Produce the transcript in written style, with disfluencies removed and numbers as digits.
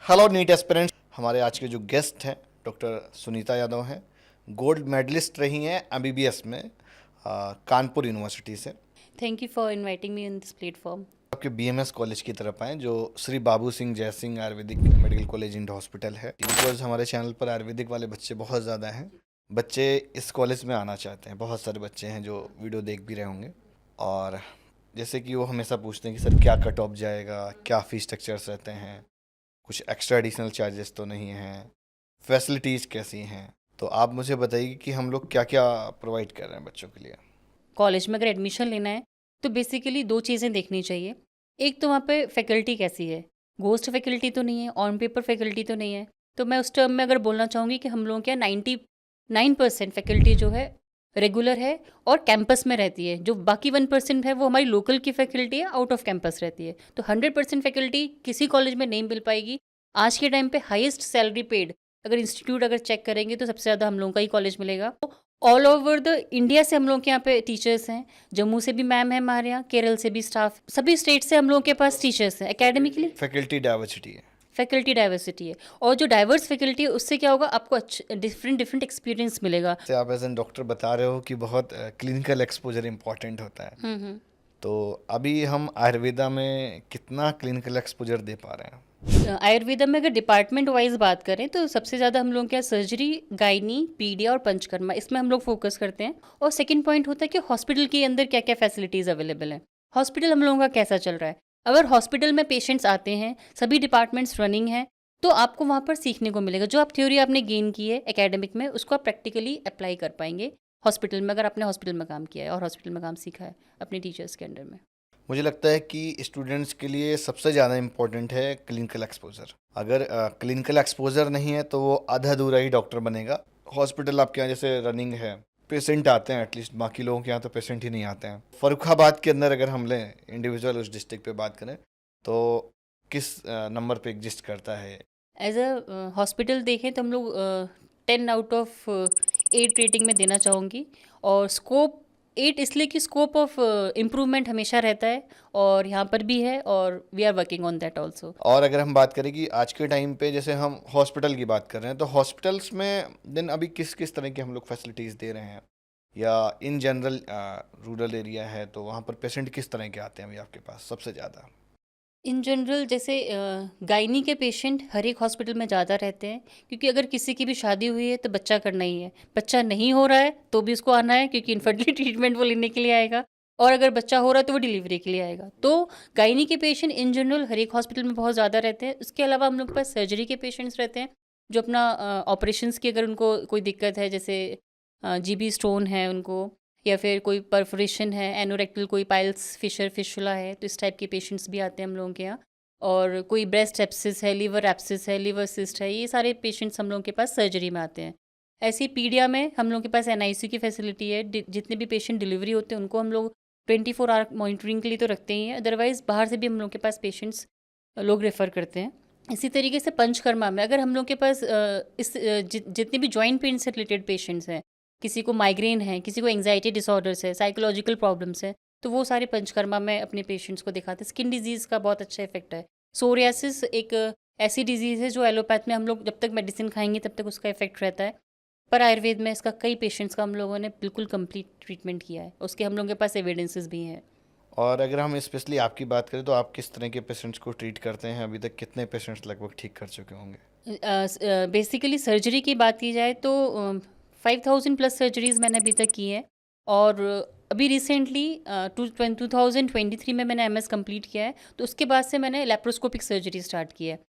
Hello NEET aspirants. हमारे आज के जो गेस्ट हैं डॉक्टर सुनीता यादव हैं। गोल्ड मेडलिस्ट रही हैं एमबीबीएस में कानपुर यूनिवर्सिटी से। Thank you for inviting me in this platform. आपके बीएमएस कॉलेज की तरफ आए जो श्री बाबू सिंह जय Singh Ayurvedic medical college and hospital है। बिकॉज हमारे चैनल पर आयुर्वेदिक वाले बच्चे बहुत ज़्यादा हैं। बच्चे इस कॉलेज में आना चाहते हैं। बहुत सारे बच्चे हैं जो वीडियो देख भी रहे होंगे। और जैसे कि वो हमेशा पूछते हैं कि सर क्या कट ऑफ जाएगा, क्या फ़ीस स्ट्रक्चर्स रहते हैं, कुछ एक्स्ट्रा एडिशनल चार्जेस तो नहीं हैं, फैसिलिटीज़ कैसी हैं। तो आप मुझे बताइए कि हम लोग क्या क्या प्रोवाइड कर रहे हैं बच्चों के लिए। कॉलेज में अगर एडमिशन लेना है तो बेसिकली दो चीज़ें देखनी चाहिए। एक तो वहाँ पे फैकल्टी कैसी है, घोस्ट फैकल्टी तो नहीं है, ऑन पेपर फैकल्टी तो नहीं है। तो मैं उस टर्म में अगर बोलना चाहूँगी कि हम लोगों के यहाँ 99% फैकल्टी जो है रेगुलर है और कैंपस में रहती है। जो बाकी 1% है वो हमारी लोकल की फैकल्टी है, आउट ऑफ कैंपस रहती है। तो 100% फैकल्टी किसी कॉलेज में नहीं मिल पाएगी। आज के टाइम पे हाईएस्ट सैलरी पेड अगर इंस्टीट्यूट अगर चेक करेंगे तो सबसे ज़्यादा हम लोगों का ही कॉलेज मिलेगा। ऑल ओवर द इंडिया से हम लोग के यहाँ पे टीचर्स हैं। जम्मू से भी मैम है हमारे यहाँ, केरल से भी स्टाफ, सभी स्टेट से हम लोगों के पास टीचर्स हैं। एकेडमिकली फैकल्टी डाइवर्सिटी है। फैकल्टी डाइवर्सिटी है और जो डाइवर्स फैकल्टी है उससे क्या होगा, आपको अच्छा डिफरेंट डिफरेंट एक्सपीरियंस मिलेगा। जैसे आप एज एन डॉक्टर बता रहे हो कि बहुत क्लिनिकल एक्सपोजर इम्पॉर्टेंट होता है। तो अभी हम आयुर्वेदा में कितना क्लिनिकल एक्सपोजर दे पा रहे हैं? आयुर्वेदा में अगर डिपार्टमेंट वाइज बात करें तो सबसे ज़्यादा हम लोग क्या सर्जरी, गायनी, पीडिया और पंचकर्मा, इसमें हम लोग फोकस करते हैं। और सेकंड पॉइंट होता है कि हॉस्पिटल के अंदर क्या क्या फैसिलिटीज़ अवेलेबल हैं, हॉस्पिटल हम लोगों का कैसा चल रहा है। अगर हॉस्पिटल में पेशेंट्स आते हैं, सभी डिपार्टमेंट्स रनिंग हैं, तो आपको वहाँ पर सीखने को मिलेगा। जो आप थ्योरी आपने गेन की है एकेडमिक में, उसको आप प्रैक्टिकली अप्लाई कर पाएंगे हॉस्पिटल में, अगर आपने हॉस्पिटल में काम किया है और हॉस्पिटल में काम सीखा है अपने टीचर्स के अंडर में। मुझे लगता है कि स्टूडेंट्स के लिए सबसे ज़्यादा इम्पोर्टेंट है क्लिनिकल एक्सपोजर। अगर क्लिनिकल एक्सपोजर नहीं है तो वो आधा अधूरा ही डॉक्टर बनेगा। हॉस्पिटल आपके यहाँ जैसे रनिंग है, पेशेंट आते हैं एटलीस्ट, बाकी लोगों के यहाँ तो पेशेंट ही नहीं आते हैं। फर्रुखाबाद के अंदर अगर हम लें इंडिविजुअल उस डिस्ट्रिक्ट पे बात करें तो किस नंबर पे एग्जिस्ट करता है? एज अ हॉस्पिटल देखें तो हम लोग 10 आउट ऑफ 8 रेटिंग में देना चाहूँगी। और स्कोप 8 इसलिए कि स्कोप ऑफ इम्प्रूवमेंट हमेशा रहता है और यहाँ पर भी है, और we are working on that also. और अगर हम बात करें कि आज के टाइम पे जैसे हम हॉस्पिटल की बात कर रहे हैं तो हॉस्पिटल्स में दिन अभी किस किस तरह की हम लोग फैसिलिटीज़ दे रहे हैं, या इन जनरल रूरल एरिया है तो वहाँ पर पेशेंट किस तरह के आते हैं अभी आपके पास सबसे ज़्यादा? इन जनरल जैसे गायनी के पेशेंट हर एक हॉस्पिटल में ज़्यादा रहते हैं, क्योंकि अगर किसी की भी शादी हुई है तो बच्चा करना ही है, बच्चा नहीं हो रहा है तो भी उसको आना है क्योंकि इनफर्टिलिटी ट्रीटमेंट वो लेने के लिए आएगा, और अगर बच्चा हो रहा है तो वो डिलीवरी के लिए आएगा। तो गायनी के पेशेंट इन जनरल हर एक हॉस्पिटल में बहुत ज़्यादा रहते हैं। उसके अलावा हम लोग के पास सर्जरी के पेशेंट्स रहते हैं, जो अपना ऑपरेशंस की अगर उनको कोई दिक्कत है, जैसे जीबी स्टोन है उनको, या फिर कोई परफोरेशन है, एनोरेक्टल कोई पाइल्स, फिशर, फिशुला है, तो इस टाइप के पेशेंट्स भी आते हैं हम लोगों के यहाँ। और कोई ब्रेस्ट एप्सिस है, लीवर एप्सिस है, लीवर सिस्ट है, ये सारे पेशेंट्स हम लोगों के पास सर्जरी में आते हैं। ऐसे ही पीडिया में हम लोगों के पास एनआईसीयू की फैसिलिटी है। जितने भी पेशेंट डिलीवरी होते हैं उनको हम लोग 24 आवर मॉनिटरिंग के लिए तो रखते ही हैं, अदरवाइज़ बाहर से भी हम लोग के पास पेशेंट्स लोग रेफ़र करते हैं। इसी तरीके से पंचकर्मा में अगर हम लोग के पास जितने भी जॉइंट पेन से रिलेटेड पेशेंट्स हैं, किसी को माइग्रेन है, किसी को एंग्जाइटी डिसऑर्डर्स है, साइकोलॉजिकल प्रॉब्लम्स है, तो वो सारे पंचकर्मा में अपने पेशेंट्स को दिखाते हैं। स्किन डिजीज़ का बहुत अच्छा इफेक्ट है। सोरियासिस एक ऐसी डिजीज़ है जो एलोपैथ में हम लोग जब तक मेडिसिन खाएंगे तब तक उसका इफेक्ट रहता है, पर आयुर्वेद में इसका कई पेशेंट्स का हम लोगों ने बिल्कुल कंप्लीट ट्रीटमेंट किया है, उसके हम लोगों के पास एविडेंसेस भी हैं। और अगर हम स्पेशली आपकी बात करें तो आप किस तरह के पेशेंट्स को ट्रीट करते हैं? अभी तक कितने पेशेंट्स लगभग ठीक कर चुके होंगे? बेसिकली सर्जरी की बात की जाए तो 5000 प्लस सर्जरीज़ मैंने अभी तक की है। और अभी रिसेंटली 2023 में मैंने एमएस कंप्लीट किया है, तो उसके बाद से मैंने लेप्रोस्कोपिक सर्जरी स्टार्ट की है।